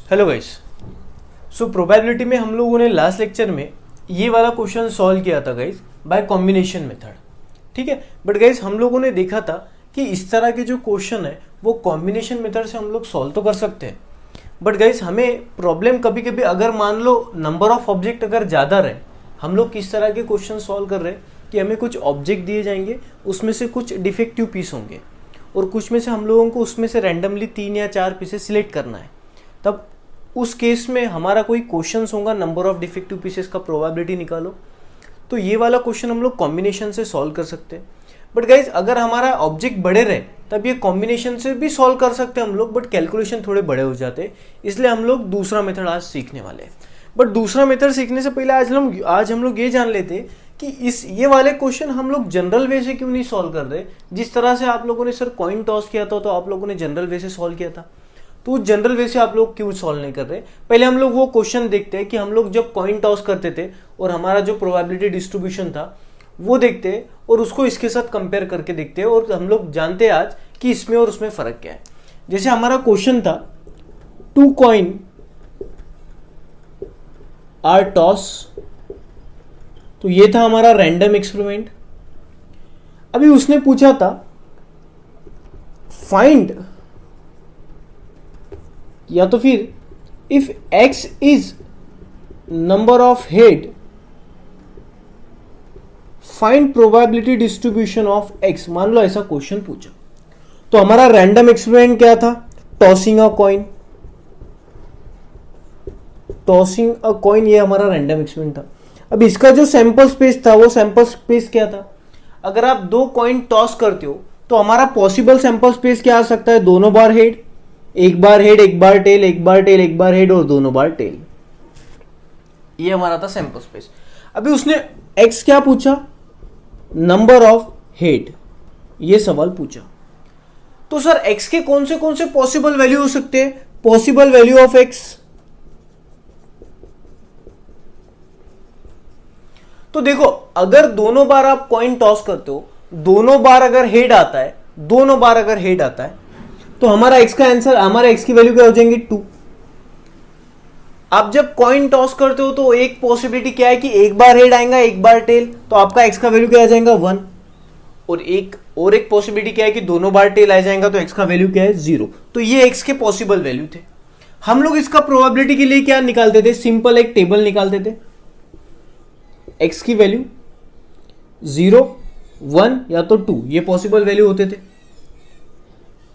Hello guys. So probability में हम लोगों ने लास्ट लेक्चर में ये वाला क्वेश्चन सॉल्व किया था गाइस बाय कॉम्बिनेशन मेथड, ठीक है। बट गाइस हम लोगों ने देखा था कि इस तरह के जो क्वेश्चन है वो कॉम्बिनेशन मेथड से हम लोग सॉल्व तो कर सकते हैं, बट गाइस हमें प्रॉब्लम कभी कभी अगर मान लो नंबर ऑफ ऑब्जेक्ट अगर ज़्यादा रहे, हम लोग किस तरह के क्वेश्चन सॉल्व कर रहे हैं कि हमें कुछ ऑब्जेक्ट दिए जाएंगे, उसमें से कुछ डिफेक्टिव पीस होंगे और कुछ में से हम लोगों को उसमें से रैंडमली 3 या 4 पीसेस सिलेक्ट करना है। तब उस केस में हमारा कोई क्वेश्चन होगा नंबर ऑफ डिफेक्टिव पीसेस का प्रोबेबिलिटी निकालो, तो ये वाला क्वेश्चन हम लोग कॉम्बिनेशन से सॉल्व कर सकते हैं। बट गाइज अगर हमारा ऑब्जेक्ट बड़े रहे तब ये कॉम्बिनेशन से भी सॉल्व कर सकते हैं हम लोग, बट कैलकुलेशन थोड़े बड़े हो जाते हैं, इसलिए हम लोग दूसरा मेथड आज सीखने वाले हैं। बट दूसरा मेथड सीखने से पहले आज हम लोग ये जान लेते हैं कि ये वाले क्वेश्चन हम लोग जनरल वे से क्यों नहीं सॉल्व कर रहे। जिस तरह से आप लोगों ने सर कॉइन टॉस किया था तो आप लोगों ने जनरल वे से सॉल्व किया था, तो जनरल वे से आप लोग क्यों सॉल्व नहीं कर रहे। पहले हम लोग वो क्वेश्चन देखते हैं कि हम लोग जब कॉइन टॉस करते थे और हमारा जो प्रोबेबिलिटी डिस्ट्रीब्यूशन था वो देखते हैं और उसको इसके साथ कंपेयर करके देखते हैं और हम लोग जानते हैं आज कि इसमें और उसमें फर्क क्या है। जैसे हमारा क्वेश्चन था 2 कॉइन आर टॉस, तो ये था हमारा रैंडम एक्सपेरिमेंट। अभी उसने पूछा था फाइंड या तो फिर if x is number of head find probability distribution of x, मान लो ऐसा क्वेश्चन पूछा। तो हमारा रैंडम एक्सपेरिमेंट क्या था, tossing a coin. Tossing a coin ये हमारा रैंडम एक्सपेरिमेंट था। अब इसका जो सैंपल स्पेस था वो सैंपल स्पेस क्या था, अगर आप 2 कॉइन टॉस करते हो तो हमारा पॉसिबल सैंपल स्पेस क्या आ सकता है, दोनों बार हेड, एक बार हेड एक बार टेल, एक बार टेल एक बार हेड और दोनों बार टेल। ये हमारा था सैंपल स्पेस। अभी उसने x क्या पूछा, नंबर ऑफ हेड, ये सवाल पूछा। तो सर x के कौन से पॉसिबल वैल्यू हो सकते हैं, पॉसिबल वैल्यू ऑफ x। तो देखो अगर दोनों बार आप कॉइन टॉस करते हो, दोनों बार अगर हेड आता है, दोनों बार अगर हेड आता है तो हमारा x का आंसर, हमारा x की वैल्यू क्या हो जाएंगी 2। आप जब कॉइन टॉस करते हो तो एक पॉसिबिलिटी क्या है कि एक बार हेड आएगा एक बार टेल, तो आपका x का वैल्यू क्या आ जाएगा 1। और एक पॉसिबिलिटी क्या है कि दोनों बार टेल आ जाएगा तो x का वैल्यू क्या है 0। तो ये x के पॉसिबल वैल्यू थे। हम लोग इसका प्रोबेबिलिटी के लिए क्या निकालते थे, सिंपल एक टेबल निकालते थे। x की वैल्यू 0, 1 या तो 2, ये पॉसिबल वैल्यू होते थे।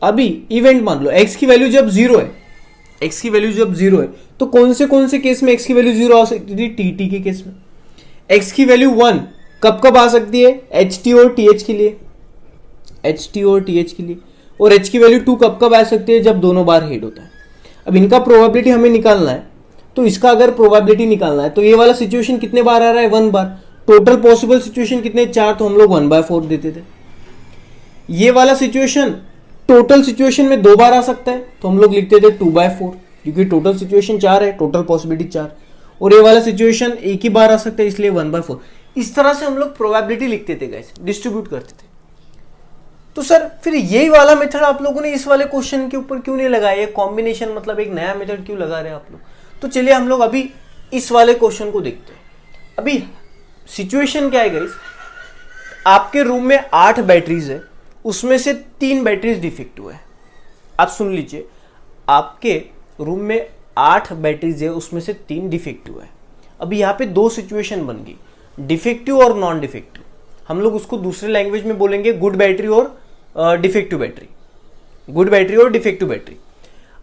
अभी इवेंट मान लो x की वैल्यू जब 0 है, x की वैल्यू जब 0 है तो कौन से केस में x की वैल्यू 0 आ सकती थी, tt के केस में। x की वैल्यू 1 कब आ सकती है, ht और th के लिए, ht और th के लिए। और h की वैल्यू 2 कब आ सकती है, जब दोनों बार हेड होता है। अब इनका प्रोबेबिलिटी हमें निकालना है, तो इसका अगर प्रोबेबिलिटी निकालना है तो ये वाला सिचुएशन कितने बार आ रहा है, 1 बार। टोटल पॉसिबल सिचुएशन कितने, 4, तो हम लोग 1/4 देते थे। ये वाला सिचुएशन टोटल सिचुएशन में 2 बार आ सकता है तो हम लोग लिखते थे 2/4, क्योंकि टोटल सिचुएशन 4 है, टोटल पॉसिबिलिटी 4। और ये वाला सिचुएशन एक ही बार आ सकता है इसलिए 1/4। इस तरह से हम लोग प्रोबेबिलिटी लिखते थे गाइस, डिस्ट्रीब्यूट करते थे। तो सर फिर यही वाला मेथड आप लोगों ने इस वाले क्वेश्चन के ऊपर क्यों नहीं लगाया, कॉम्बिनेशन मतलब एक नया मेथड क्यों लगा रहे हैं आप लोग। तो चलिए हम लोग अभी इस वाले क्वेश्चन को देखते हैं। अभी सिचुएशन क्या है गाइस, आपके रूम में 8 बैटरीज है, उसमें से 3 बैटरीज डिफेक्टिव है। आप सुन लीजिए, आपके रूम में 8 बैटरीज है, उसमें से 3 डिफेक्टिव है। अभी यहाँ पे 2 सिचुएशन बन गई, डिफेक्टिव और नॉन डिफेक्टिव। हम लोग उसको दूसरे लैंग्वेज में बोलेंगे गुड बैटरी और डिफेक्टिव बैटरी, गुड बैटरी और डिफेक्टिव बैटरी।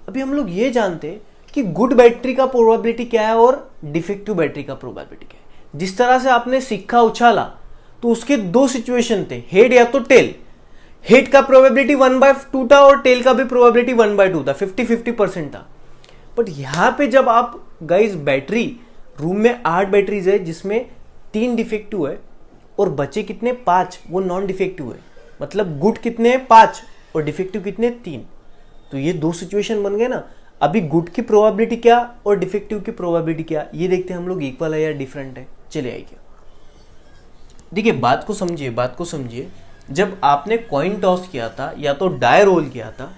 अभी हम लोग ये जानते हैं कि गुड बैटरी का प्रोबेबिलिटी क्या है और डिफेक्टिव बैटरी का प्रोबेबिलिटी क्या है। जिस तरह से आपने सिक्का उछाला तो उसके 2 सिचुएशन थे, हेड या तो टेल। हेड का प्रोबेबिलिटी 1/2 था और टेल का भी प्रोबेबिलिटी 1/2 था, 50-50% था। बट यहां पे जब आप गाइस बैटरी, रूम में 8 बैटरीज है जिसमें 3 डिफेक्टिव है और बचे कितने 5, वो नॉन डिफेक्टिव है। मतलब गुड कितने 5 और डिफेक्टिव कितने 3। तो ये 2 सिचुएशन बन गए ना। अभी गुड की प्रोबेबिलिटी क्या और डिफेक्टिव की प्रोबेबिलिटी क्या, ये देखते हैं हम लोग, इक्वल है या डिफरेंट है। चलिए आइए देखिए, बात को समझिए। जब आपने कॉइन टॉस किया था या तो डाई रोल किया था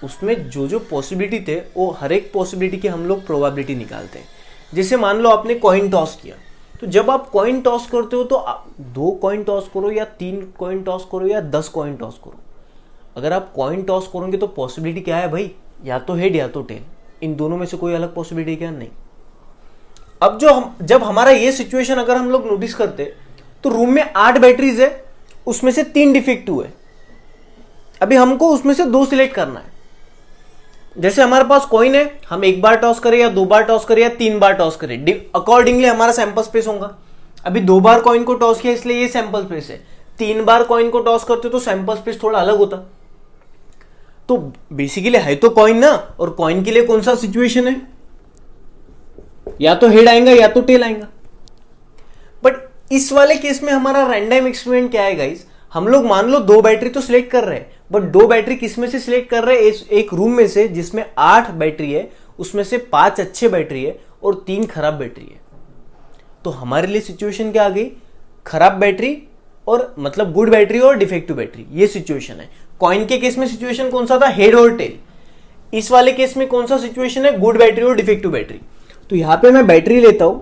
उसमें जो जो पॉसिबिलिटी थे वो हर एक पॉसिबिलिटी की हम लोग प्रोबेबिलिटी निकालते हैं। जैसे मान लो आपने कॉइन टॉस किया, तो जब आप कॉइन टॉस करते हो तो 2 कॉइन टॉस करो या 3 कॉइन टॉस करो या 10 कॉइन टॉस करो, अगर आप कॉइन टॉस करोगे तो पॉसिबिलिटी क्या है भाई, या तो हेड या तो टेल, इन दोनों में से कोई अलग पॉसिबिलिटी क्या नहीं। अब जब हमारा ये सिचुएशन अगर हम लोग नोटिस करते तो रूम में 8 बैटरीज है, उसमें से 3 डिफेक्टिव है। अभी हमको उसमें से 2 सिलेक्ट करना है। जैसे हमारे पास कॉइन है, हम 1 बार टॉस करें या 2 बार टॉस करें या 3 बार टॉस करें, अकॉर्डिंगली हमारा सैंपल स्पेस होगा। अभी 2 बार कॉइन को टॉस किया इसलिए ये सैंपल स्पेस है, 3 बार कॉइन को टॉस करते तो सैंपल स्पेस थोड़ा अलग होता। तो बेसिकली है तो कॉइन ना, और कॉइन के लिए कौन सा सिचुएशन है, या तो हेड आएगा या तो टेल आएगा। बट इस वाले केस में हमारा रैंडम एक्सपेरिमेंट क्या है गाइस, हम लोग मान लो 2 बैटरी तो सिलेक्ट कर रहे हैं, बट 2 बैटरी किस में से सिलेक्ट कर रहे हैं, एक रूम में से जिसमें 8 बैटरी है, उसमें से 5 अच्छे बैटरी है और 3 खराब बैटरी है। तो हमारे लिए सिचुएशन क्या आ गई, खराब बैटरी और मतलब गुड बैटरी और डिफेक्टिव बैटरी, ये सिचुएशन है। कॉइन के केस में सिचुएशन कौन सा था, हेड और टेल। इस वाले केस में कौन सा सिचुएशन है, गुड बैटरी और डिफेक्टिव बैटरी। तो यहां पे मैं बैटरी लेता हूं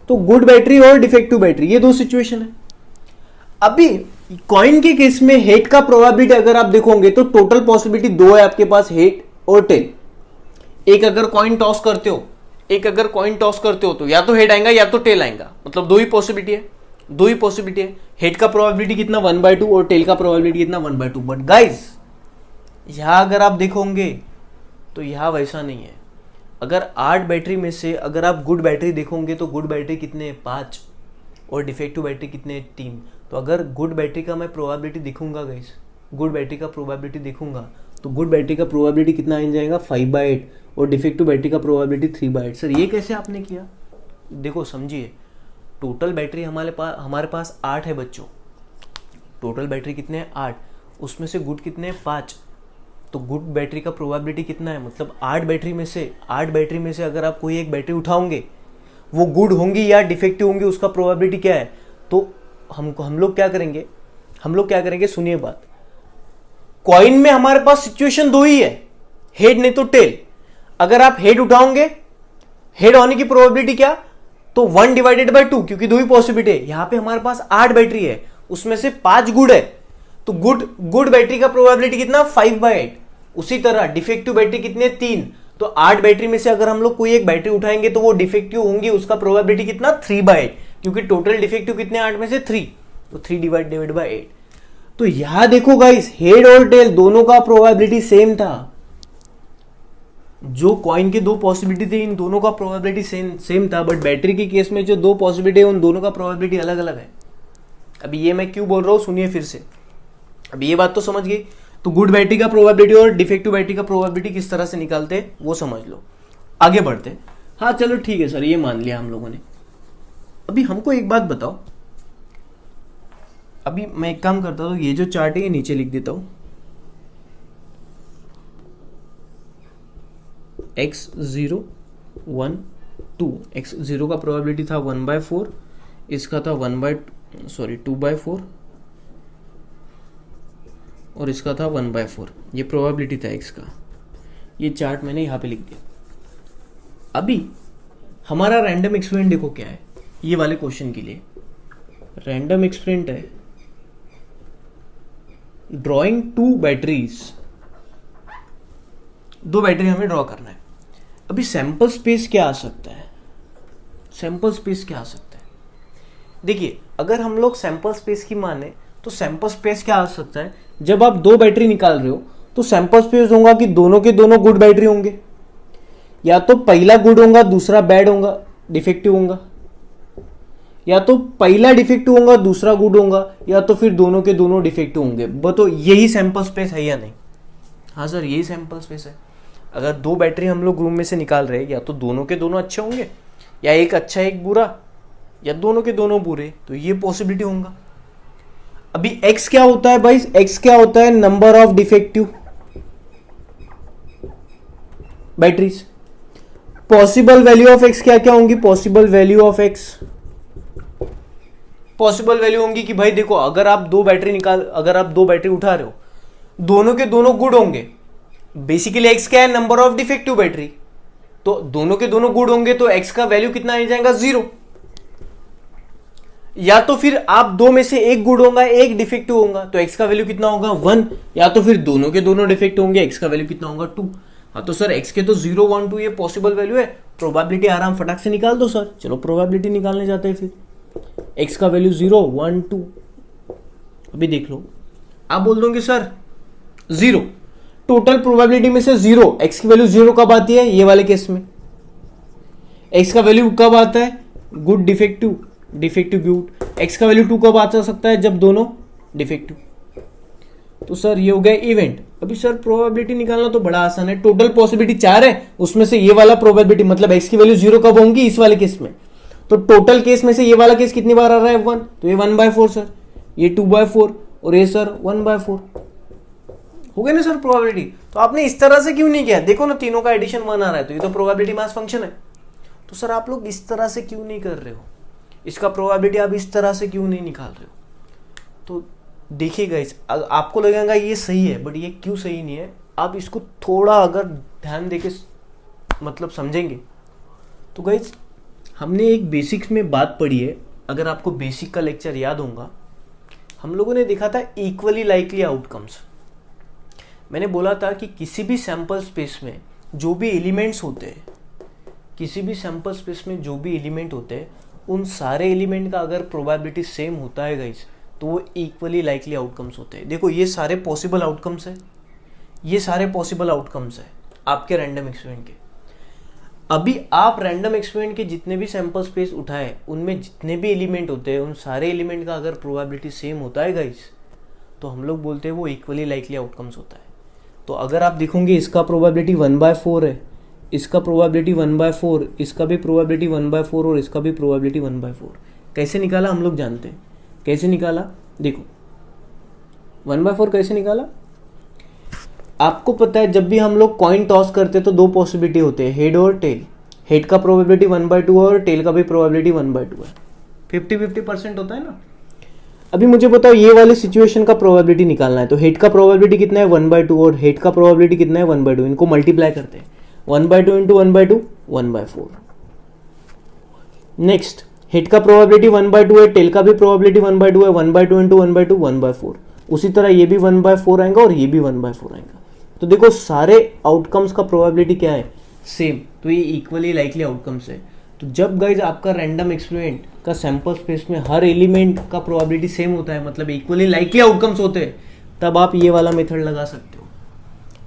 तो गुड बैटरी और डिफेक्टिव बैटरी, ये 2 सिचुएशन है। अभी कॉइन के केस में हेड का प्रोबेबिलिटी अगर आप देखोगे तो टोटल पॉसिबिलिटी 2 है आपके पास, हेड और टेल। एक अगर कॉइन टॉस करते हो तो या तो हेड आएगा या तो टेल आएगा, मतलब 2 ही पॉसिबिलिटी है। हेड का प्रोबेबिलिटी कितना 1/2 और टेल का प्रोबेबिलिटी कितना 1/2। बट गाइस यहां अगर आप देखोगे तो यहां वैसा नहीं है। अगर 8 बैटरी में से अगर आप गुड बैटरी देखोगे तो गुड बैटरी कितने 5 और डिफेक्टिव बैटरी कितने 3। तो अगर गुड बैटरी का मैं प्रोबेबिलिटी देखूंगा गाइस, गुड बैटरी का प्रोबेबिलिटी देखूंगा तो गुड बैटरी का प्रोबेबिलिटी कितना आ जाएगा 5/8 और डिफेक्टिव बैटरी का प्रोबेबिलिटी 3/8। सर ये कैसे आपने किया, देखो समझिए, टोटल बैटरी हमारे पास 8 है बच्चों, टोटल बैटरी कितने हैं 8, उसमें से गुड कितने हैं 5। तो गुड बैटरी का प्रोबेबिलिटी कितना है, मतलब 8 बैटरी में से अगर आप कोई एक बैटरी उठाओगे वो गुड होंगी या डिफेक्टिव होंगी, उसका प्रोबेबिलिटी क्या है। तो हम लोग क्या करेंगे, सुनिए बात। कॉइन में हमारे पास सिचुएशन 2 ही है, हेड नहीं तो टेल। अगर आप हेड उठाओगे, हेड होने की प्रोबेबिलिटी क्या, तो 1/2, क्योंकि 2 ही पॉसिबिलिटी है। यहां पे हमारे पास 8 बैटरी है, उसमें से 5 गुड है, तो गुड बैटरी का प्रोबेबिलिटी कितना 5/8। उसी तरह डिफेक्टिव बैटरी कितने 3, तो 8 बैटरी में से अगर हम लोग कोई एक बैटरी उठाएंगे तो वो डिफेक्टिव होंगी, उसका प्रोबेबिलिटी कितना 3/8, क्योंकि टोटल डिफेक्टिव कितने 8 में से 3, तो 3/8। तो यहां देखो गाइस, हेड और टेल दोनों का प्रोबेबिलिटी सेम था। जो कॉइन के 2 पॉसिबिलिटी थे, इन दोनों का प्रोबेबिलिटी सेम था, बट बैटरी के केस में जो 2 पॉसिबिलिटी है उन दोनों का प्रोबेबिलिटी अलग अलग है। अभी ये मैं क्यों बोल रहा हूं, सुनिए फिर से। अभी ये बात तो समझ गई, तो गुड बैटरी का प्रोबेबिलिटी और डिफेक्टिव बैटरी का प्रोबेबिलिटी किस तरह से निकालते हैं वो समझ लो। आगे बढ़ते हैं। हाँ चलो ठीक है सर, ये मान लिया हम लोगों ने। अभी हमको एक बात बताओ, अभी मैं एक काम करता हूँ, ये जो चार्ट है ये नीचे लिख देता हूँ। x0 1 2, x0 का प्रोबेबिलिटी था 1/4, इसका था 2/4 और इसका था 1/4, ये प्रोबेबिलिटी था x का। ये चार्ट मैंने यहां पे लिख दिया। अभी हमारा रैंडम एक्सपेरिमेंट देखो क्या है, ये वाले क्वेश्चन के लिए रैंडम एक्सपेरिमेंट है, ड्रॉइंग 2 बैटरीज, 2 बैटरी हमें ड्रॉ करना है। अभी सैंपल स्पेस क्या आ सकता है, देखिए अगर हम लोग सैंपल स्पेस की माने तो सैंपल स्पेस क्या आ सकता है, जब आप 2 बैटरी निकाल रहे हो तो सैंपल स्पेस होगा कि दोनों के दोनों गुड बैटरी होंगे, या तो पहला गुड होगा दूसरा बैड होगा, डिफेक्टिव होगा, या तो पहला डिफेक्टिव होगा दूसरा गुड होगा, या तो फिर दोनों के दोनों डिफेक्टिव होंगे। तो यही सैंपल स्पेस है या नहीं। हाँ सर यही सैंपल स्पेस है। अगर 2 बैटरी हम लोग रूम में से निकाल रहे हैं, या तो दोनों के दोनों अच्छे होंगे, या एक अच्छा एक बुरा, या दोनों के दोनों बुरे, तो ये पॉसिबिलिटी होगा। अभी x क्या होता है भाई, x क्या होता है, number of defective batteries. Possible value of x क्या क्या होंगी, possible value of x possible value होंगी कि भाई देखो, अगर आप 2 बैटरी उठा रहे हो, दोनों के दोनों गुड होंगे, बेसिकली एक्स क्या है, नंबर ऑफ डिफेक्टिव बैटरी, तो दोनों के दोनों गुड होंगे तो एक्स का वैल्यू कितना आ जाएगा 0। या तो फिर आप दो में से एक गुड होगा एक डिफेक्टिव होगा तो एक्स का वैल्यू कितना होगा 1, या तो फिर दोनों के दोनों डिफेक्टिव होंगे एक्स का वैल्यू कितना होगा 2। हाँ तो सर एक्स के तो 0 1 2 ये पॉसिबल वैल्यू है, प्रोबेबिलिटी आराम फटाक से निकाल दो सर। चलो प्रोबेबिलिटी निकालने जाते हैं फिर। एक्स का वैल्यू 0 1 2, अभी देख लो, आप बोल दोगे सर 0, टोटल प्रोबेबिलिटी में से 0, एक्स की वैल्यू 0 कब आती है, ये वाले केस में एक्स का वैल्यू कब आता है, good defective defective good. X का वैल्यू 2 कब आ सकता है, जब दोनों डिफेक्टिव। तो सर ये हो गया इवेंट। अभी सर प्रोबेबिलिटी निकालना तो बड़ा आसान है, टोटल पॉसिबिलिटी 4 है, उसमें से ये वाला प्रोबेबिलिटी मतलब एक्स की वैल्यू 0 कब होंगी, इस वाले केस में। तो टोटल केस में से ये वाला केस कितनी बार आ रहा है 1, तो ये 1/4 सर, ये 2/4 और ये सर 1/4 हो गया ना सर प्रोबेबिलिटी। तो आपने इस तरह से क्यों नहीं किया, देखो ना तीनों का एडिशन 1 आ रहा है तो ये तो प्रोबेबिलिटी मास फंक्शन है। तो सर आप लोग इस तरह से क्यों नहीं कर रहे हो, इसका प्रोबेबिलिटी आप इस तरह से क्यों नहीं निकाल रहे हो। तो देखिएगा, इस आपको लगेगा ये सही है बट ये क्यों सही नहीं है, आप इसको थोड़ा अगर ध्यान देके मतलब समझेंगे तो गाइस हमने एक बेसिक्स में बात पढ़ी है, अगर आपको बेसिक का लेक्चर याद होगा, हम लोगों ने देखा था इक्वली लाइकली आउटकम्स। मैंने बोला था कि किसी भी सैंपल स्पेस में जो भी एलिमेंट्स होते हैं, किसी भी सैंपल स्पेस में जो भी एलिमेंट होते हैं, उन सारे एलिमेंट का अगर प्रोबेबिलिटी सेम होता है गाइस तो वो इक्वली लाइकली आउटकम्स होते हैं। देखो ये सारे पॉसिबल आउटकम्स है, ये सारे पॉसिबल आउटकम्स है आपके रैंडम एक्सपेरिमेंट के। अभी आप रैंडम एक्सपेरिमेंट के जितने भी सैंपल स्पेस उठाए उनमें जितने भी एलिमेंट होते हैं, उन सारे एलिमेंट का अगर प्रोबेबिलिटी सेम होता है गाइस तो हम लोग बोलते हैं वो इक्वली लाइकली आउटकम्स होता है। तो अगर आप देखोगे इसका प्रोबेबिलिटी 1/4 है, इसका प्रोबेबिलिटी 1/4, इसका भी प्रोबेबिलिटी 1/4 और इसका भी प्रोबेबिलिटी 1/4। कैसे निकाला हम लोग जानते हैं, कैसे निकाला, देखो 1/4 कैसे निकाला। आपको पता है जब भी हम लोग कॉइन टॉस करते तो दो पॉसिबिलिटी होते हैं, हेड और टेल। हेड का प्रोबेबिलिटी 1/2 और टेल का भी प्रोबेबिलिटी 1/2 है, 50-50% होता है ना। अभी मुझे बताओ ये वाले सिचुएशन का प्रोबेबिलिटी निकालना है, तो हेड का प्रोबेबिलिटी कितना है 1/2 और हेड का प्रोबेबिलिटी कितना है 1/2, इनको मल्टीप्लाई करते हैं 1/2 इंटू 1/2 1/4। नेक्स्ट हेड का प्रोबेबिलिटी 1/2 है, टेल का भी प्रोबेबिलिटी 1/2 है, 1/2 इंटू 1/2 1/4। उसी तरह ये भी 1/4 आएगा और ये भी 1/4 आएगा। तो देखो सारे आउटकम्स का प्रोबेबिलिटी क्या है, सेम, तो ये इक्वली लाइकली आउटकम्स है। तो जब गाइज आपका रैंडम एक्सपेरिमेंट का सैंपल स्पेस में हर एलिमेंट का प्रोबेबिलिटी सेम होता है, मतलब इक्वली लाइकली आउटकम्स होते हैं, तब आप ये वाला मेथड लगा सकते हो,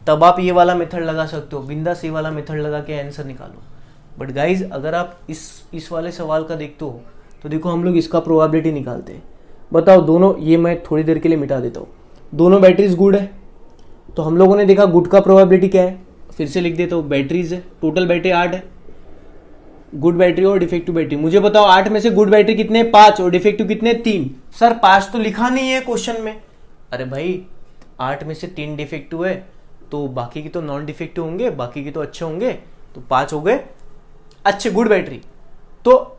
तब आप ये वाला मेथड लगा सकते हो, बिंदास ये वाला मेथड लगा के आंसर निकालो। बट गाइज अगर आप इस वाले सवाल का देखते हो तो देखो हम लोग इसका प्रोबेबिलिटी निकालते हैं। बताओ दोनों, ये मैं थोड़ी देर के लिए मिटा देता हूँ, दोनों बैटरीज गुड है, तो हम लोगों ने देखा गुड का प्रोबेबिलिटी क्या है, फिर से लिख देता हूँ, बैटरीज है, टोटल बैटरी 8 है, गुड बैटरी और डिफेक्टिव बैटरी। मुझे बताओ 8 में से गुड बैटरी कितने, 5 और डिफेक्टिव कितने, 3। सर 5 तो लिखा नहीं है क्वेश्चन में। अरे भाई 8 में से 3 डिफेक्टिव है तो बाकी की तो नॉन डिफेक्टिव होंगे, बाकी की तो अच्छे होंगे, तो 5 हो गए अच्छे गुड बैटरी। तो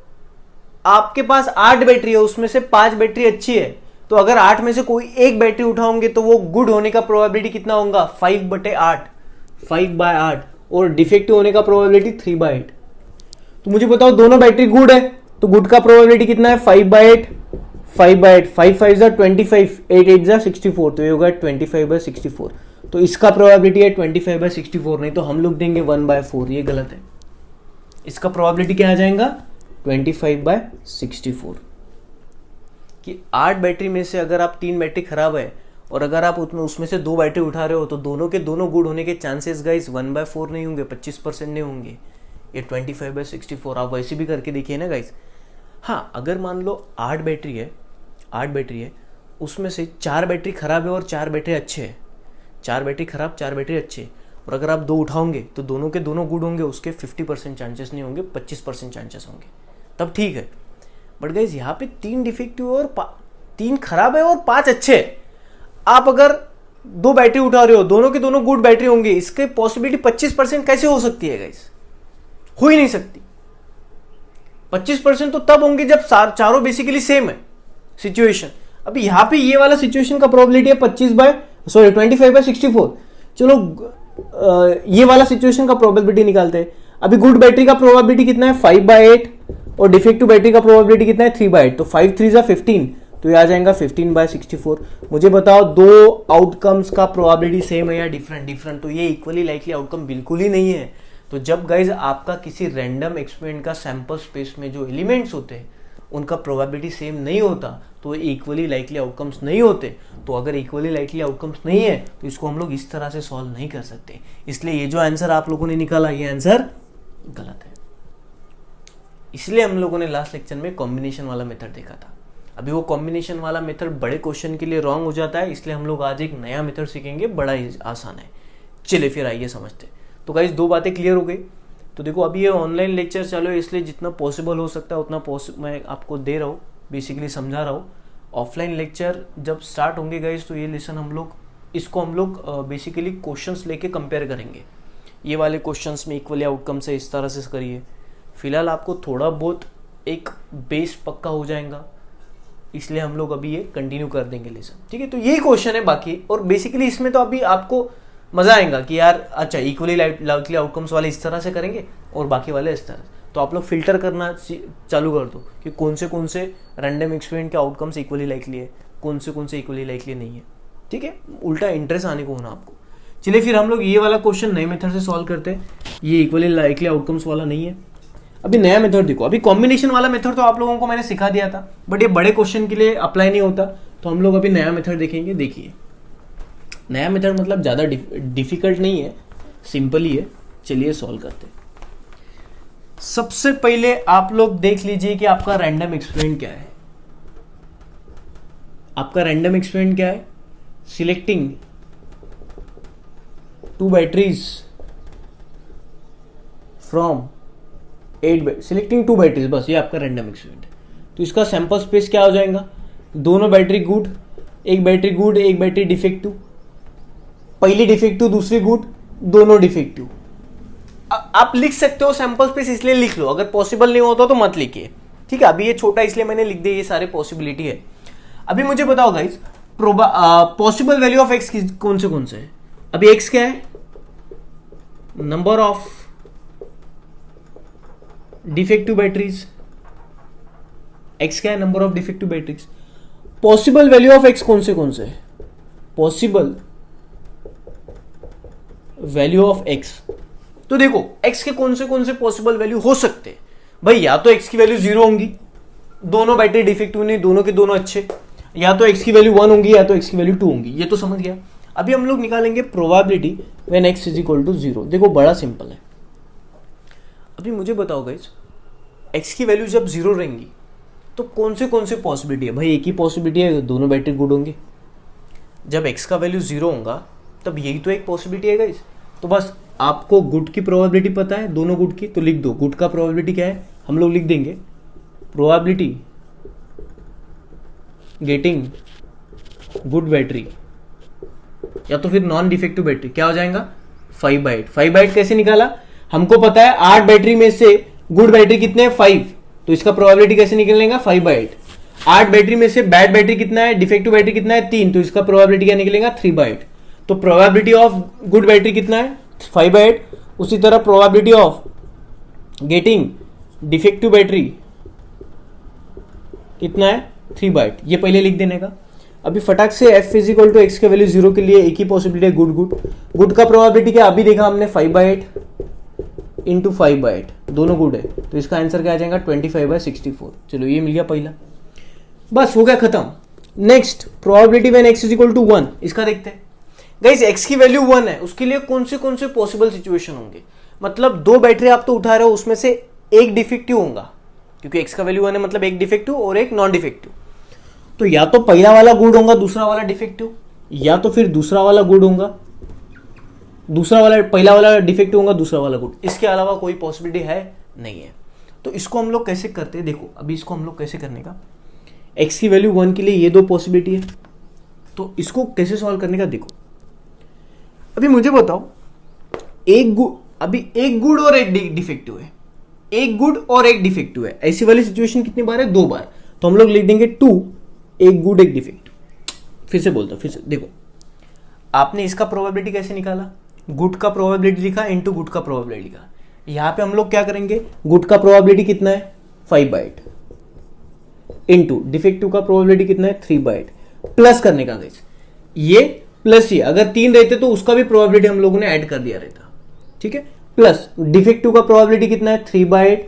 आपके पास 8 बैटरी है, उसमें से 5 बैटरी अच्छी है, तो अगर 8 में से कोई एक बैटरी उठाओगे तो वो गुड होने का प्रोबेबिलिटी कितना होगा 5/8, 5/8, और डिफेक्टिव होने का प्रोबेबिलिटी 3/8। तो मुझे बताओ दोनों बैटरी गुड है तो गुड का प्रोबेबिलिटी कितना है 5/8, 5/8, 5 5 जा 25, 8 8 जा 64, तो ये होगा 25/64। तो इसका प्रोबेबिलिटी है 25/64, नहीं तो हम लोग देंगे 1/4, ये गलत है। इसका प्रोबेबिलिटी क्या आ जाएगा 25/64। कि 8 बैटरी में से अगर आप 3 बैटरी खराब है और अगर आप उसमें से 2 बैटरी उठा रहे हो तो दोनों के दोनों गुड होने के चांसेस गाइस 1/4 नहीं होंगे, 25% नहीं होंगे, ये 25/64। आप वैसे भी करके देखिए ना गाइस। हाँ अगर मान लो 8 बैटरी है, 8 बैटरी है, उसमें से 4 बैटरी खराब है और 4 बैटरी अच्छे है, 4 बैटरी खराब 4 बैटरी अच्छे, और अगर आप 2 उठाओगे तो दोनों के दोनों गुड होंगे, उसके 50% चांसेस नहीं होंगे, 25% चांसेस होंगे, तब ठीक है। बट गाइस यहाँ पे 3 डिफेक्टिव और 3 खराब है और 5 अच्छे है। आप अगर 2 बैटरी उठा रहे हो, दोनों के दोनों गुड बैटरी होंगे, इसके पॉसिबिलिटी 25% कैसे हो सकती है गाइस, हो ही नहीं सकती। 25% तो तब होंगे जब चारों बेसिकली सेम है सिचुएशन। अभी यहाँ पे ये वाला सिचुएशन का प्रोबेबिलिटी है 25/64। चलो ये वाला सिचुएशन का प्रोबेबिलिटी निकालते हैं। अभी गुड बैटरी का प्रोबेबिलिटी कितना है 5/8 और डिफेक्टिव बैटरी का प्रोबेबिलिटी कितना है 3/8, तो 5 3 15, तो ये आ जाएगा 15/64। मुझे बताओ दो आउटकम्स का प्रोबेबिलिटी सेम है या डिफरेंट? तो ये इक्वली लाइकली आउटकम बिल्कुल ही नहीं है। तो जब गाइज आपका किसी रैंडम एक्सपेरिमेंट का सैंपल स्पेस में जो एलिमेंट्स होते हैं उनका प्रोबेबिलिटी सेम नहीं होता तो इक्वली लाइकली आउटकम्स नहीं होते। तो अगर इक्वली लाइकली आउटकम्स नहीं है तो इसको हम लोग इस तरह से सॉल्व नहीं कर सकते। इसलिए ये जो आंसर आप लोगों ने निकाला ये आंसर गलत है। इसलिए हम लोगों ने लास्ट लेक्चर में कॉम्बिनेशन वाला मेथड देखा था। अभी वो कॉम्बिनेशन वाला मेथड बड़े क्वेश्चन के लिए रॉन्ग हो जाता है, इसलिए हम लोग आज एक नया मेथड सीखेंगे, बड़ा आसान है। चलिए फिर आइए समझते। तो गाइस दो बातें क्लियर हो गई। तो देखो अभी ये ऑनलाइन लेक्चर चालू है, इसलिए जितना पॉसिबल हो सकता है उतना मैं आपको दे रहा हूँ, बेसिकली समझा रहा हूँ। ऑफलाइन लेक्चर जब स्टार्ट होंगे गाइस तो ये लेसन इसको हम लोग बेसिकली क्वेश्चंस लेके कंपेयर करेंगे। ये वाले क्वेश्चंस में इक्वली आउटकम से इस तरह से करिए। फिलहाल आपको थोड़ा बहुत एक बेस पक्का हो जाएगा, इसलिए हम लोग अभी ये कंटिन्यू कर देंगे लेसन, ठीक है। तो यही क्वेश्चन है बाकी, और बेसिकली इसमें तो अभी आपको मजा आएगा कि यार अच्छा इक्वली लाइकली आउटकम्स वाले इस तरह से करेंगे और बाकी वाले इस तरह से। तो आप लोग फिल्टर करना चालू कर दो कि कौन से रैंडम एक्सपेरिमेंट के आउटकम्स इक्वली लाइकली है, कौन से इक्वली लाइकली नहीं है, ठीक है। उल्टा इंटरेस्ट आने को होना आपको। चलिए फिर हम लोग ये वाला क्वेश्चन नए मेथड से सॉल्व करते हैं। ये इक्वली लाइकली आउटकम्स वाला नहीं है। अभी नया मेथड देखो। अभी कॉम्बिनेशन वाला मेथड तो आप लोगों को मैंने सिखा दिया था, बट ये बड़े क्वेश्चन के लिए अप्लाई नहीं होता। तो हम लोग अभी नया मेथड देखेंगे। देखिए नया मेथड मतलब ज़्यादा डिफिकल्ट नहीं है, सिंपल ही है। चलिए सॉल्व करते हैं। सबसे पहले आप लोग देख लीजिए कि आपका रैंडम एक्सपेरिमेंट क्या है। आपका रैंडम एक्सपेरिमेंट क्या है? Selecting 2 batteries from 8 selecting 2 batteries, बस ये आपका रैंडम एक्सपेरिमेंट है। तो इसका सैंपल स्पेस क्या हो जाएगा? दोनों बैटरी गुड, एक बैटरी डिफेक्टिव, पहली डिफेक्टिव दूसरी गुड, दोनों डिफेक्टिव। आप लिख सकते हो सैंपल स्पेस, इसलिए लिख लो। अगर पॉसिबल नहीं होता तो मत लिखिए, ठीक है। अभी ये छोटा इसलिए मैंने लिख दिया, ये सारे पॉसिबिलिटी है। अभी मुझे बताओ guys possible value of x कौन से है? अभी एक्स क्या है? Number of defective batteries. X क्या है? Number of defective batteries. Possible value of x कौन से है? Possible value of x. तो देखो x के कौन से पॉसिबल वैल्यू हो सकते हैं भाई? या तो x की वैल्यू 0 होंगी, दोनों बैटरी डिफेक्टिव नहीं, दोनों के दोनों अच्छे, या तो x की वैल्यू 1 होंगी या तो x की वैल्यू 2 होंगी। ये तो समझ गया। अभी हम लोग निकालेंगे probability when x is equal to 0। देखो बड़ा सिंपल है। अभी मुझे बताओ गाइस x की वैल्यू जब 0 रहेंगी तो कौन से पॉसिबिलिटी है? भाई एक ही पॉसिबिलिटी है, दोनों बैटरी गुड होंगे। जब x का वैल्यू 0 होगा तब यही तो एक पॉसिबिलिटी है गाइस। तो बस आपको गुड की प्रोबेबिलिटी पता है, दोनों गुड की, तो लिख दो गुड का प्रोबेबिलिटी क्या है। हम लोग लिख देंगे प्रोबेबिलिटी गेटिंग गुड बैटरी या तो फिर नॉन डिफेक्टिव बैटरी। क्या हो जाएगा? 5/8। 5/8 कैसे निकाला? हमको पता है 8 बैटरी में से गुड बैटरी कितने हैं? 5। तो इसका प्रोबेबिलिटी कैसे निकलेगा? 5/8। 8 बैटरी में से बैड बैटरी कितना है? डिफेक्टिव बैटरी कितना है? 3। तो इसका प्रोबेबिलिटी क्या निकलेगा? 3/8। तो प्रोबेबिलिटी ऑफ गुड बैटरी कितना है? 5/8। उसी तरह probability of getting defective battery कितना है? 3/8। ये पहले लिख देने का। अभी फटाक से f is equal to x के वैल्यू 0 के लिए एक ही पॉसिबिलिटी है गुड का प्रोबेबिलिटी क्या? अभी देखा हमने 5/8 इंटू 5/8, दोनों गुड है। तो इसका आंसर क्या आ जाएगा? 25/64। चलो ये मिल गया पहला, बस हो गया खत्म। Next probability when x is equal to 1। इसका देखते हैं गाइस। x की वैल्यू 1 है, उसके लिए कौन से पॉसिबल सिचुएशन होंगे? मतलब दो बैटरी आप तो उठा रहे हो, उसमें से एक डिफेक्टिव होगा, क्योंकि x का वैल्यू 1 है, मतलब एक डिफेक्टिव और एक नॉन डिफेक्टिव। तो या तो पहला वाला गुड होगा, दूसरा वाला डिफेक्टिव, या तो फिर दूसरा वाला गुड होगा, पहला वाला डिफेक्टिव होगा, दूसरा वाला गुड। इसके अलावा कोई पॉसिबिलिटी है नहीं है। तो इसको हम लोग कैसे करते हैं? देखो अभी इसको हम लोग कैसे करने का, x की वैल्यू 1 के लिए ये दो पॉसिबिलिटी है, तो इसको कैसे सॉल्व करने का देखो। अभी मुझे बताओ एक गुड और एक डिफेक्टिव है, एक गुड और एक डिफेक्टिव है। ऐसी वाली सिचुएशन कितनी बार है? 2 बार। तो हम लोग लिख देंगे 2, एक गुड एक डिफेक्टिव। फिर से बोलता, फिर से देखो, आपने इसका प्रोबेबिलिटी कैसे निकाला? गुड का प्रोबेबिलिटी लिखा इनटू गुड का प्रोबेबिलिटी लिखा। यहां पे हम लोग क्या करेंगे, गुड का प्रोबेबिलिटी कितना है 5/8 इनटू डिफेक्टिव का प्रोबेबिलिटी कितना है 3/8 प्लस करने का गाइस, ये प्लस ये अगर 3 रहते तो उसका भी प्रोबेबिलिटी हम लोगों ने ऐड कर दिया रहता, ठीक है। प्लस डिफेक्टिव का प्रोबेबिलिटी कितना है 3/8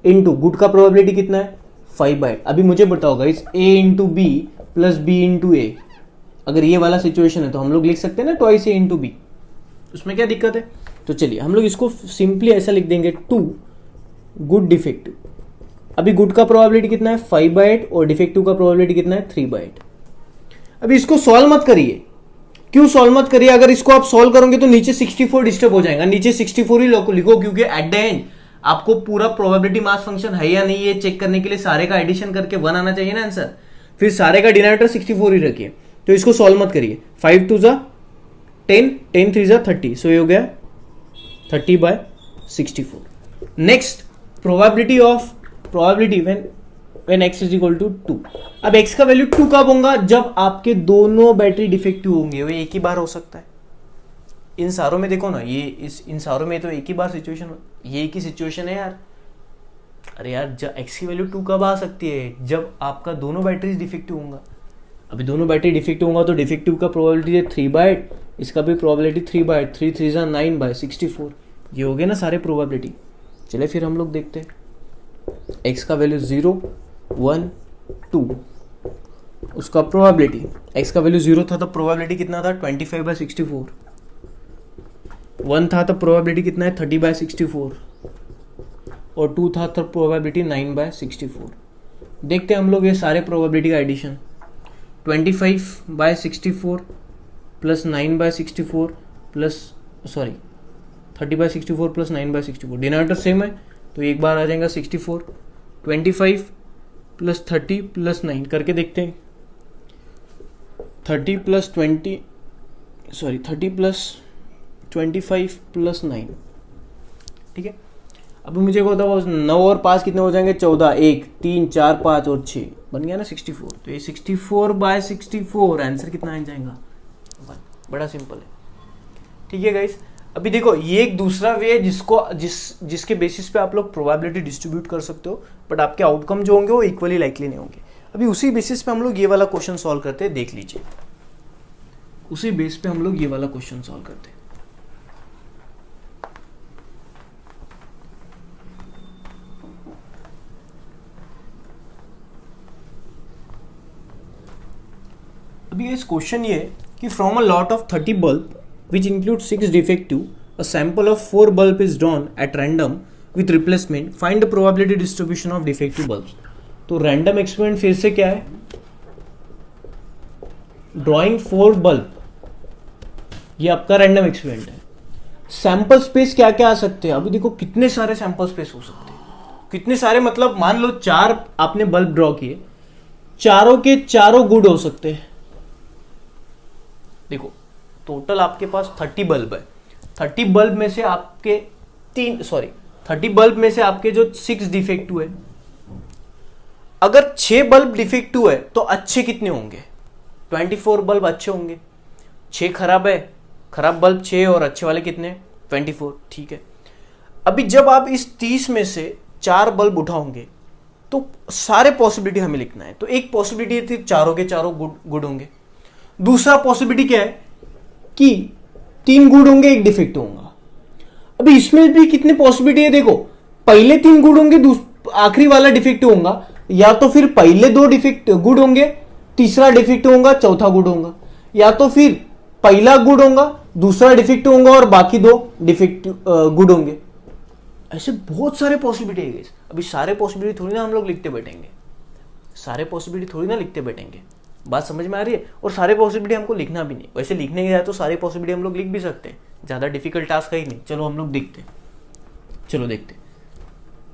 इनटू गुड का प्रोबेबिलिटी कितना है 5/8। अभी मुझे बताओ guys a into B plus B into A, अगर ये वाला सिचुएशन है तो हम लोग लिख सकते हैं ना ट्वाइस ए इंटू बी, उसमें क्या दिक्कत है। तो चलिए हम लोग इसको सिंपली ऐसा लिख देंगे 2 गुड डिफेक्टिव। अभी गुड का प्रोबेबिलिटी कितना है 5/8 और डिफेक्टिव का प्रोबेबिलिटी कितना है 3/8। अभी इसको सॉल्व मत करिए, क्यों सॉल्व मत करिए, अगर इसको आप सॉल्व करोगे तो नीचे 64 डिस्टर्ब हो जाएगा, नीचे 64 ही लिखो, क्योंकि एट द एंड आपको पूरा प्रोबेबिलिटी मास फंक्शन है या नहीं ये चेक करने के लिए सारे का एडिशन करके 1 आना चाहिए ना आंसर, फिर सारे का डिनोमिनेटर 64 ही रखिए। तो इसको सॉल्व मत करिए, 5 2 जा 10, 10 3 जा 30, सो ये हो गया 30/64। Next probability when x is equal to 2। अब x का वैल्यू 2 कब होगा, जब आपके दोनों बैटरी डिफेक्टिव होंगे, वो एक ही बार हो सकता है। इन सारों में देखो ना, ये इन सारों में तो एक ही बार सिचुएशन, ये एक ही सिचुएशन है यार। अरे यार x की वैल्यू 2 कब आ सकती है, जब आपका दोनों बैटरीज डिफेक्टिव होगा। अभी दोनों बैटरी डिफेक्टिव होगा तो डिफेक्टिव का प्रोबेबिलिटी है 3/8, इसका भी प्रोबेबिलिटी 3/8, 3 3 जा 9/64, ये हो गए ना सारे प्रोबेबिलिटी। चले फिर हम लोग देखते हैं x का वैल्यू 0 1 2, उसका प्रोबेबिलिटी, x का वैल्यू 0 था तो प्रोबेबिलिटी कितना था 25/64, 1 था तो प्रोबेबिलिटी कितना है 30/64 और 2 था तो प्रोबेबिलिटी 9/64। देखते हैं हम लोग ये सारे प्रोबेबिलिटी का addition, 25/64 plus 9/64 plus 30/64 plus 9/64, denominator same है तो एक बार आ जाएगा 64, 25 प्लस 30 प्लस 9 करके देखते हैं, 30 प्लस 25 प्लस 9, ठीक है। अभी मुझे को बताओ 9 और 5 कितने हो जाएंगे 14, 1 3 4 5 और 6 बन गया ना 64, तो ये 64/64 आंसर कितना आ जाएगा 1। बड़ा सिंपल है, ठीक है गाइस। अभी देखो ये एक दूसरा वे है जिसके बेसिस पे आप लोग प्रोबेबिलिटी डिस्ट्रीब्यूट कर सकते हो, बट आपके आउटकम जो होंगे वो इक्वली लाइकली नहीं होंगे। अभी उसी बेसिस पे हम लोग ये वाला क्वेश्चन सॉल्व करते हैं, देख लीजिए, उसी बेस पे हम लोग ये वाला क्वेश्चन सॉल्व करते हैं। अभी इस क्वेश्चन ये कि from a lot of 30 bulb which include 6 defective, a sample of 4 bulb is drawn at random with replacement, find the probability distribution of defective bulbs। तो random experiment फिर से क्या है, drawing 4 bulb, ये आपका random experiment है। Sample space क्या क्या आ सकते हैं, अभी देखो कितने सारे सैंपल स्पेस हो सकते हैं, कितने सारे मतलब मान लो 4 आपने बल्ब ड्रॉ किए, चारों के चारों गुड हो सकते हैं। देखो टोटल आपके पास 30 बल्ब है, 30 बल्ब में से आपके 30 बल्ब में से आपके जो 6 डिफेक्टिव है, अगर 6 बल्ब डिफेक्टिव है तो अच्छे कितने होंगे 24 बल्ब अच्छे होंगे, 6 खराब है, खराब बल्ब 6 और अच्छे वाले कितने 24, ठीक है। अभी जब आप इस 30 में से 4 बल्ब उठाओगे तो सारे पॉसिबिलिटी हमें लिखना है, तो एक पॉसिबिलिटी थी चारों के चारों गुड होंगे, दूसरा पॉसिबिलिटी क्या है कि 3 गुड होंगे 1 डिफेक्ट होगा। अभी इसमें भी कितनी पॉसिबिलिटी है, देखो पहले 3 गुड होंगे आखिरी वाला डिफेक्ट होगा, या तो फिर पहले 2 डिफेक्ट गुड होंगे तीसरा डिफेक्ट होगा चौथा गुड होगा, या तो फिर पहला गुड होगा दूसरा डिफेक्ट होगा और बाकी 2 डिफेक्ट गुड होंगे। ऐसे बहुत सारे पॉसिबिलिटी है। अभी सारे पॉसिबिलिटी थोड़ी ना हम लोग लिखते बैठेंगे, सारे पॉसिबिलिटी थोड़ी ना लिखते बैठेंगे, बात समझ में आ रही है। और सारे पॉसिबिलिटी हमको लिखना भी नहीं, वैसे लिखने के जाए तो सारे पॉसिबिलिटी हम लोग लिख भी सकते हैं, ज़्यादा डिफिकल्ट टास्क है ही नहीं। चलो हम लोग देखते, चलो देखते।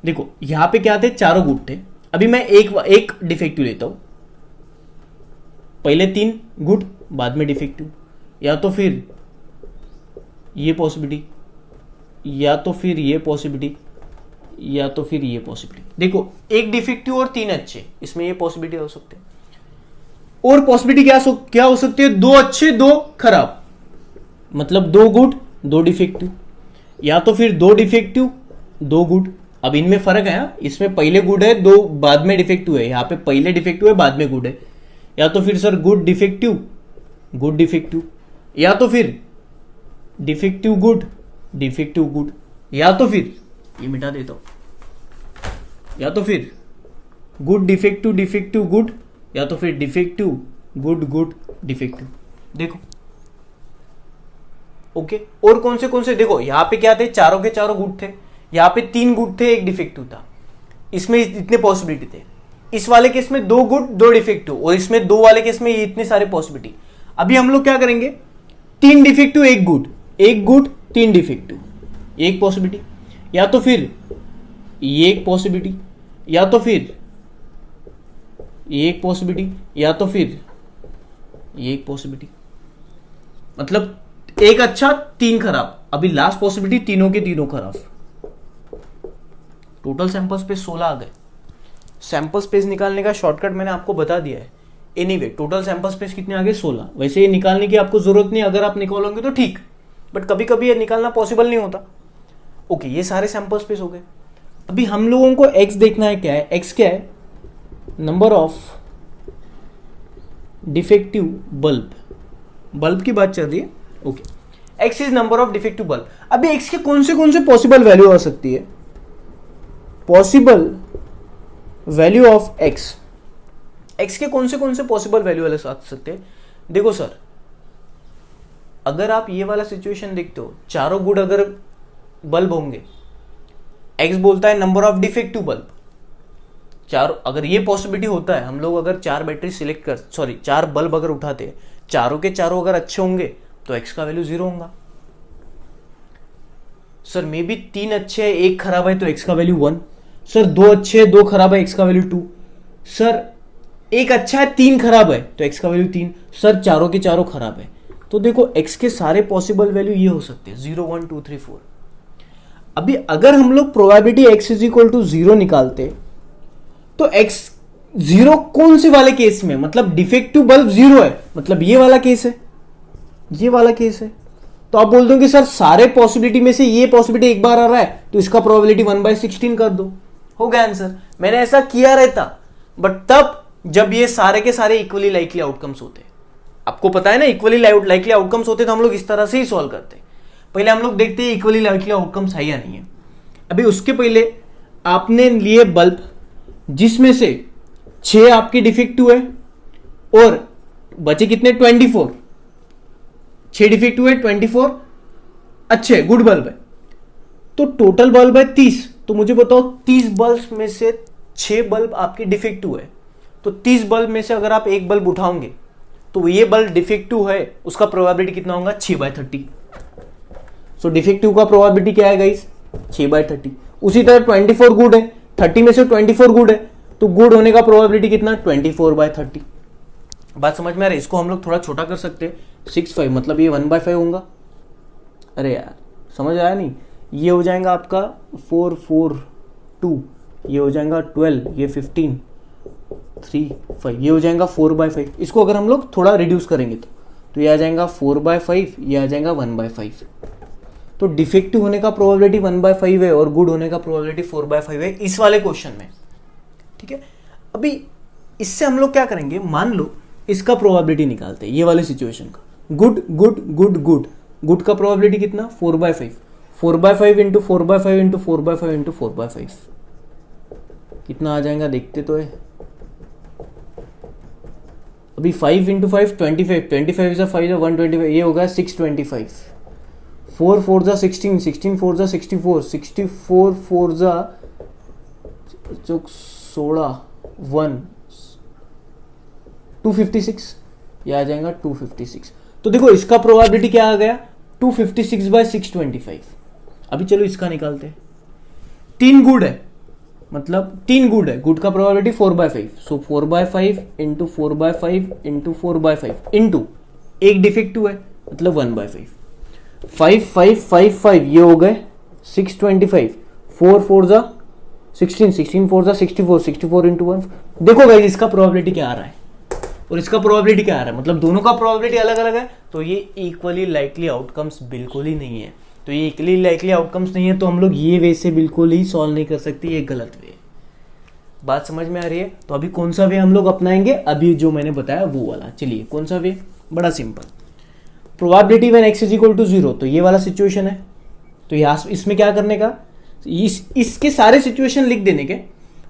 देखो यहाँ पे क्या थे, चारों गुड थे। अभी मैं एक डिफेक्टिव लेता हूँ, पहले 3 गुड बाद में डिफेक्टिव, या तो फिर ये पॉसिबिलिटी, या तो फिर ये पॉसिबिलिटी, या तो फिर ये पॉसिबिलिटी। देखो एक डिफेक्टिव और 3 अच्छे, इसमें ये पॉसिबिलिटी हो सकते हैं। और पॉसिबिलिटी क्या हो सकती है, 2 अच्छे 2 खराब, मतलब 2 गुड दो डिफेक्टिव, या तो फिर दो डिफेक्टिव दो गुड। अब इनमें फर्क है, इसमें पहले गुड है, दो बाद में डिफेक्टिव है, यहाँ पे पहले डिफेक्टिव है बाद में गुड है। या तो फिर sir good defective good defective, या तो फिर डिफेक्टिव गुड डिफेक्टिव गुड, या तो फिर ये मिटा देता हूं, या तो फिर गुड डिफेक्टिव डिफेक्टिव गुड, या तो फिर डिफेक्टिव गुड गुड डिफेक्टिव। देखो ओके, और कौन से देखो, यहां पे क्या थे, चारों के चारों गुड थे, यहां पे तीन गुड थे एक डिफेक्टिव था, इसमें इतने पॉसिबिलिटी थे। इस वाले केस में दो गुड दो डिफेक्टिव, और इसमें दो वाले केस में इतने सारे पॉसिबिलिटी। अभी हम लोग क्या करेंगे, तीन डिफेक्टिव एक गुड तीन डिफेक्टिव, एक पॉसिबिलिटी, या तो फिर ये एक पॉसिबिलिटी, या तो फिर ये एक पॉसिबिलिटी, या तो फिर ये एक पॉसिबिलिटी, मतलब एक अच्छा तीन खराब। अभी लास्ट पॉसिबिलिटी तीनों के तीनों खराब। टोटल सैंपल स्पेस 16 आ गए। सैंपल स्पेस निकालने का शॉर्टकट मैंने आपको बता दिया है। एनीवे टोटल सैंपल स्पेस कितने आ गए, 16। वैसे ये निकालने की आपको जरूरत नहीं, अगर आप निकालोगे तो ठीक, बट कभी कभी ये निकालना पॉसिबल नहीं होता। ओके, ये सारे सैंपल स्पेस हो गए। अभी हम लोगों को एक्स देखना है, क्या है एक्स, क्या है नंबर ऑफ डिफेक्टिव बल्ब की बात चल रही है। Okay, x is number of defective bulb. अभी एक्स के कौन से पॉसिबल वैल्यू आ सकती है, possible value of x, x के कौन से पॉसिबल वैल्यू वाले आ सकते हैं। देखो सर, अगर आप ये वाला सिचुएशन देखते हो, चारों गुड अगर बल्ब होंगे, एक्स बोलता है नंबर ऑफ डिफेक्टिव बल्ब, चार, अगर ये पॉसिबिलिटी होता है, हम लोग अगर चार बैटरी सिलेक्ट कर, सॉरी चार बल्ब अगर उठाते हैं, चारों के चारों अगर अच्छे होंगे तो एक्स का वैल्यू 0 होगा। सर मे बी तीन अच्छे है एक खराब है तो एक्स का वैल्यू 1। सर दो अच्छे है दो खराब है, एक्स का वैल्यू 2। सर एक अच्छा है तीन खराब है तो एक्स का वैल्यू 3। सर चारों के चारों खराब है। तो देखो एक्स के सारे पॉसिबल वैल्यू ये हो सकते हैं 0 1 2 3 4। अभी अगर हम लोग probability x is equal to 0 निकालते तो एक्स 0 कौन से वाले केस में, मतलब डिफेक्टिव बल्ब 0 है, मतलब ये वाला केस है, ये वाला केस है। तो आप बोल दो कि सर सारे पॉसिबिलिटी में से ये पॉसिबिलिटी एक बार आ रहा है तो इसका प्रोबेबिलिटी 1/16 कर दो, हो गया आंसर। मैंने ऐसा किया रहता, बट तब जब ये सारे के सारे इक्वली लाइकली आउटकम्स होते। आपको पता है ना, इक्वली लाइकली आउटकम्स होते तो हम लोग इस तरह से ही सॉल्व करते। पहले हम लोग देखते हैं इक्वली लाइकली आउटकम्स है या नहीं है। अभी उसके पहले आपने लिए बल्ब जिसमें से 6 आपके डिफेक्टिव है और बचे कितने 24, 6 डिफेक्टिव है 24 अच्छे गुड बल्ब है, तो टोटल बल्ब है 30। तो मुझे बताओ 30 बल्ब में से 6 बल्ब आपके डिफेक्टिव है, तो 30 बल्ब में से अगर आप एक बल्ब उठाओगे तो ये बल्ब डिफेक्टिव है, उसका प्रोबेबिलिटी कितना होगा 6/30। सो डिफेक्टिव का प्रोबेबिलिटी क्या है गाइस 6/30। उसी तरह 24 गुड है, 30 में से 24 गुड है, तो गुड होने का प्रोबेबिलिटी कितना 24/30। बात समझ में आ रही है। इसको हम लोग थोड़ा छोटा कर सकते हैं 6/5, मतलब ये 1/5 होगा। अरे यार समझ आया नहीं, ये हो जाएगा आपका 4 4 2, ये हो जाएगा 12, ये 15 3 5, ये हो जाएगा 4/5। इसको अगर हम लोग थोड़ा रिड्यूस करेंगे तो ये आ जाएगा 4/5, ये आ जाएगा 1/5। तो डिफेक्टिव होने का प्रोबेबिलिटी 1/5 है और गुड होने का प्रोबेबिलिटी 4/5 है इस वाले क्वेश्चन में, ठीक है। अभी इससे हम लोग क्या करेंगे, मान लो इसका प्रोबेबिलिटी निकालते हैं, ये वाले सिचुएशन का, good good good good, good का प्रोबेबिलिटी कितना 4/5, 4/5 इंटू 4/5 इंटू 4/5 इंटू 4/5 कितना आ जाएगा देखते तो है। अभी 5 इंटू 5 25, 25 से 5 125, ये होगा 625। 4 4 जा 16, 16 4 जा 64, 64 4 जा 16 1 256, ये आ जाएगा 256। तो देखो इसका प्रोबेबिलिटी क्या आ गया 256/625। अभी चलो इसका निकालते हैं। 3 गुड है, मतलब 3 गुड है, गुड का प्रोबेबिलिटी 4/5। सो 4/5 इंटू 4/5 इंटू 4/5 इंटू एक डिफेक्टिव है मतलब 1/5। 5 5 5 5, ये हो गए 625। 4 4 जा 16, 16 4 जा 64, 64 इंटू 1। देखो गाइस इसका प्रोबेबिलिटी क्या आ रहा है, और इसका प्रोबेबिलिटी क्या आ रहा है, मतलब दोनों का प्रोबेबिलिटी अलग अलग है, तो ये इक्वली लाइकली आउटकम्स बिल्कुल ही नहीं है। तो ये इक्वली लाइकली आउटकम्स नहीं है, तो हम लोग ये वे से बिल्कुल ही सॉल्व नहीं कर सकते, ये गलत वे। बात समझ में आ रही है? तो अभी कौन सा वे हम लोग अपनाएंगे, अभी जो मैंने बताया वो वाला। चलिए कौन सा वे, बड़ा simple, probability when x is equal to 0, तो ये वाला सिचुएशन है। तो यहाँ इसमें क्या करने का, इसके सारे सिचुएशन लिख देने के,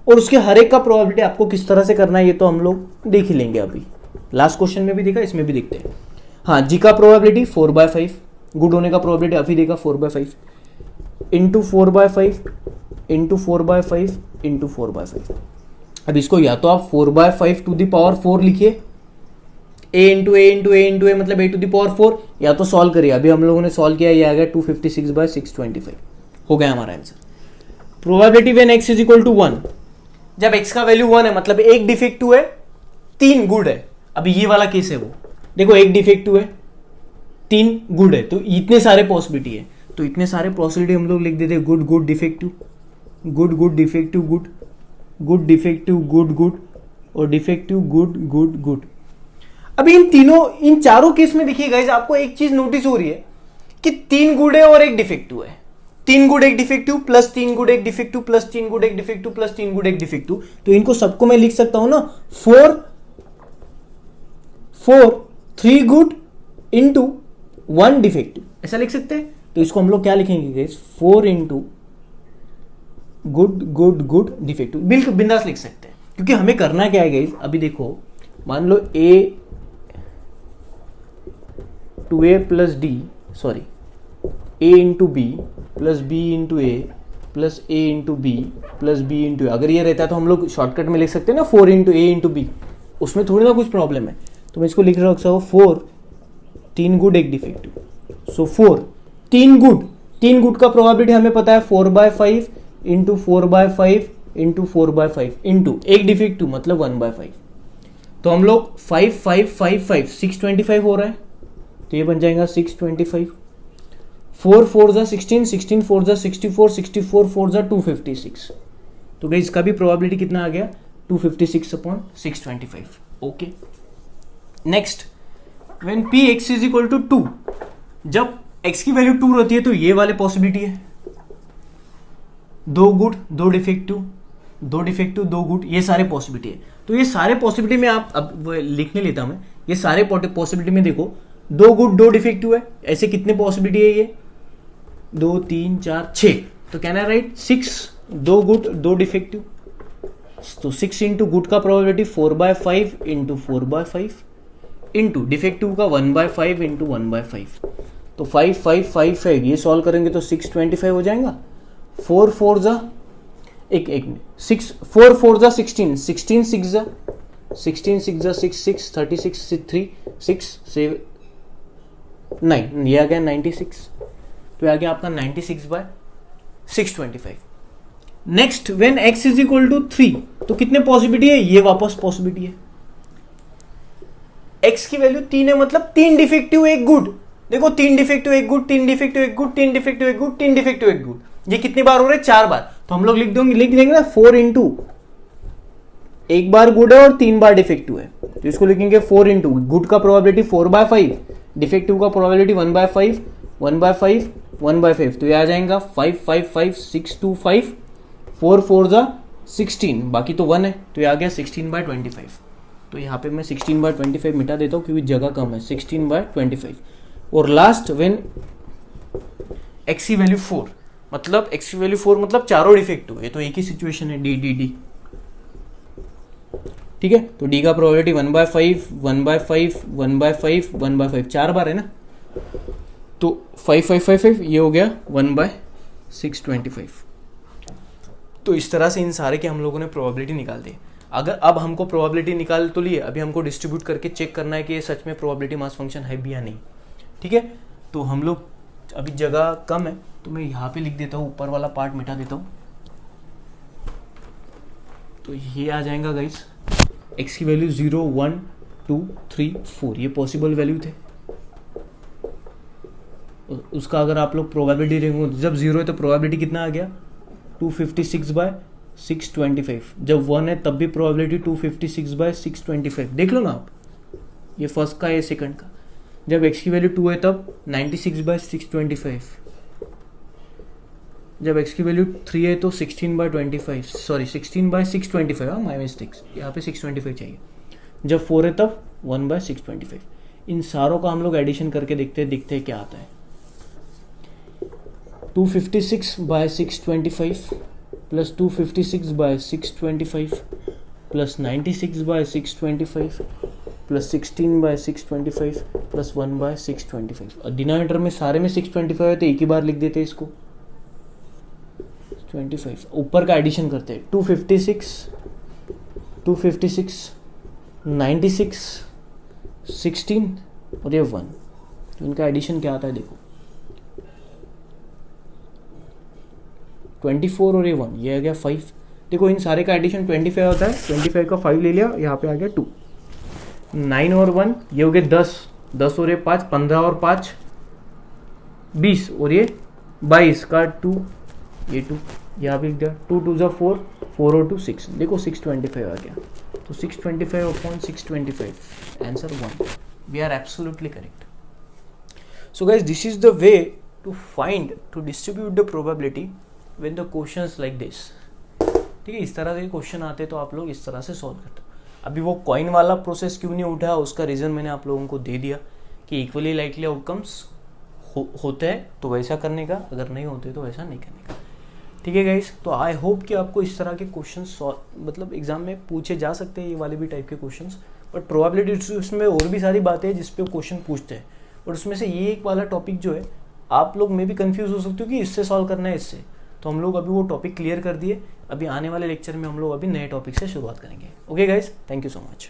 और उसके हर एक का प्रोबेबिलिटी आपको किस तरह से करना है ये तो हम लोग देख ही लेंगे। अभी लास्ट क्वेश्चन में भी देखा, इसमें भी देखते हैं। हाँ, जी का प्रोबेबिलिटी 4/5, गुड होने का प्रोबेबिलिटी अभी देखा 4/5 इंटू 4/5 इंटू 4/5 इंटू 4/5। अब इसको या तो आप 4/5 टू द पावर 4 लिखिए, a into A into A into A मतलब a टू द पावर 4, या तो सॉल्व करिए। अभी हम लोगों ने सॉल्व किया, ये आ गया 256/625, हो गया हमारा answer. Probability when x is equal to 1, जब x का वैल्यू 1 है मतलब एक डिफेक्टिव है, 3 गुड है। अभी ये वाला केस है वो, देखो एक डिफेक्टिव है, 3 गुड है, तो इतने सारे पॉसिबिलिटी है, तो इतने सारे पॉसिबिलिटी हम लोग लिख देते हैं, good good defective, good good defective good, good defective good good, और डिफेक्टिव गुड गुड गुड। अभी इन चारों केस में देखिए गाइस, आपको एक चीज नोटिस हो रही है कि 3 गुड है और एक डिफेक्टिव है, 3 गुड एक डिफेक्टिव प्लस 3 गुड एक डिफेक्टिव प्लस 3 गुड एक डिफेक्टिव प्लस 3 गुड एक डिफेक्टिव। तो इनको सबको मैं लिख सकता हूं ना 3 गुड इंटू 1 डिफेक्टिव, ऐसा लिख सकते हैं। तो इसको हम लोग क्या लिखेंगे guys, 4 into good good good defective, बिल्कुल बिंदास लिख सकते हैं, क्योंकि हमें करना क्या है गाइस। अभी देखो, मान लो a two a plus D, sorry a into B plus B into A plus A into B plus B into A. अगर ये रहता है तो हम लोग शॉर्टकट में लिख सकते हैं ना 4 इंटू ए इंटू बी, उसमें थोड़ी ना कुछ प्रॉब्लम है। तो मैं इसको लिख रहा हूँ 4 3 गुड एक डिफेक्टिव, सो 4 3 गुड का प्रोबेबिलिटी हमें पता है 4/5 इंटू 4/5 इंटू 4/5 इंटू एक डिफेक्टिव मतलब 1/5। तो हम लोग 5 5 5 5 625 हो रहा है, तो ये बन जाएगा 625। 4 4 जा 16, 16 4 जा 64, 64 4 जा 256। तो गाइस इसका भी प्रोबेबिलिटी कितना आ गया, 256/625। Okay, next, when px is equal to 2, जब x की वैल्यू 2 रहती है तो ये वाले पॉसिबिलिटी है, 2 गुड 2 डिफेक्टिव 2 डिफेक्टिव 2 गुड, ये सारे पॉसिबिलिटी है। तो ये सारे पॉसिबिलिटी में आप अब लिखने लेता हूं मैं, ये सारे पॉसिबिलिटी में देखो 2 गुड 2 डिफेक्टिव है, ऐसे कितने पॉसिबिलिटी है, ये 2 3 4 6, तो can I right 6 2 good 2 defective, तो 6 इंटू गुड का प्रोबेबिलिटी 4/5 इंटू 4/5 इंटू डिफेक्टिव का 1/5 इंटू 1/5, तो 5 5 5 5 ये सॉल्व करेंगे तो 625 हो जाएगा। 4 4 जा एक 6 4 4 जा 16, 16 6 जा 16 6 जा 6 6 36 3 6 7 9, ये आ गया 96, तो ये आ गया आपका 96/625। Next, when x is equal to 3, तो कितने पॉसिबिलिटी है, ये वापस पॉसिबिलिटी है, x की वैल्यू 3 है मतलब 3 डिफेक्टिव 1 गुड। देखो 3 defective 1 good, 3 defective 1 good, 3 defective 1 good, 3 defective 1 good, ये कितनी बार हो रहे हैं, 4 बार। तो हम लोग लिख देंगे ना 4 इंटू 1 बार गुड है और 3 बार डिफेक्टिव है, तो इसको लिखेंगे 4 इंटू गुड का प्रोबेबिलिटी 4/5, डिफेक्टिव का प्रोबेबिलिटी 1/5 1/5 1/5, तो ये आ जाएगा 5 5 5 6 2 5, 4 4 जा 16, बाकी तो 1 है, तो ये आ गया 16/25। तो यहाँ पे मैं 16/25 मिटा देता हूँ क्योंकि जगह कम है, 16/25। और लास्ट, व्हेन x की वैल्यू 4, मतलब x की वैल्यू 4 मतलब चारों डिफेक्टिव है, तो एक ही सिचुएशन है डी डी डी, ठीक है। तो d का प्रोबेबिलिटी 1/5 1/5 1/5 1/5, 4 बार है ना, तो 5 5 5 5 ये हो गया 1/625। तो इस तरह से इन सारे के हम लोगों ने प्रोबेबिलिटी निकाल दी। अगर अब हमको प्रोबेबिलिटी निकाल तो लिए, अभी हमको डिस्ट्रीब्यूट करके चेक करना है कि ये सच में प्रोबेबिलिटी मास फंक्शन है भी या नहीं, ठीक है। तो हम लोग अभी जगह कम है तो मैं यहाँ पे लिख देता हूँ, ऊपर वाला पार्ट मिटा देता हूँ, तो ये आ जाएगा गाइस, x की वैल्यू 0 1 2 3 4, ये पॉसिबल वैल्यू थे। उसका अगर आप लोग प्रोबेबिलिटी देखो, जब 0 है तो प्रोबेबिलिटी कितना आ गया 256/625, जब 1 है तब भी प्रोबेबिलिटी 256/625, देख लो ना आप, ये फर्स्ट का ये सेकंड का। जब x की वैल्यू 2 है तब 96/625, जब x की वैल्यू 3 है तो 16/25, सॉरी 16/625, हाँ माई मिस्टेक्स, यहाँ पे 625 चाहिए। जब 4 है तब 1/625। इन सारों का हम लोग एडिशन करके देखते हैं क्या आता है। 256/625 प्लस 256/625 प्लस 96/625 प्लस 16/625 प्लस 1/625। और डिनोमिनेटर में सारे में 625 है तो एक ही बार लिख देते हैं इसको 25। ऊपर का एडिशन करते हैं 256 96 16 और ये 1, तो इनका एडिशन क्या आता है देखो 24 और ये 1, ये आ गया 5। देखो इन सारे का एडिशन 25 होता है, 25 का 5 ले लिया, यहाँ पे आ गया 2। 9 और 1 ये हो गए 10, 10 और ये 5, 15 और 5 20 और ये 22 का 2, ये 2 यहाँ पे लिख दिया। 2 2 ज़ा 4, 4 और 2 6, देखो 625 आ गया। तो 625/625 answer 1। We are absolutely correct. So guys this is the way to find, to distribute the probability when the questions like this. ठीक है, इस तरह के क्वेश्चन आते तो आप लोग इस तरह से सॉल्व करते। अभी वो कॉइन वाला प्रोसेस क्यों नहीं उठा, उसका रीज़न मैंने आप लोगों को दे दिया कि इक्वली लाइकली आउटकम्स होते हैं तो वैसा करने का, अगर नहीं होते तो वैसा नहीं करने का। ठीक है गाइस, तो आई होप कि आपको इस तरह के क्वेश्चन मतलब एग्जाम में पूछे जा सकते हैं, ये वाले भी टाइप के क्वेश्चंस। बट प्रोबेबिलिटी उसमें और भी सारी बातें हैं जिस पे क्वेश्चन पूछते हैं, बट उसमें से ये एक वाला टॉपिक जो है आप लोग में भी कंफ्यूज हो सकते हो कि इससे सॉल्व करना है इससे, तो हम लोग अभी वो टॉपिक क्लियर कर दिए। अभी आने वाले लेक्चर में हम लोग अभी नए टॉपिक से शुरुआत करेंगे। Okay guys, thank you so much.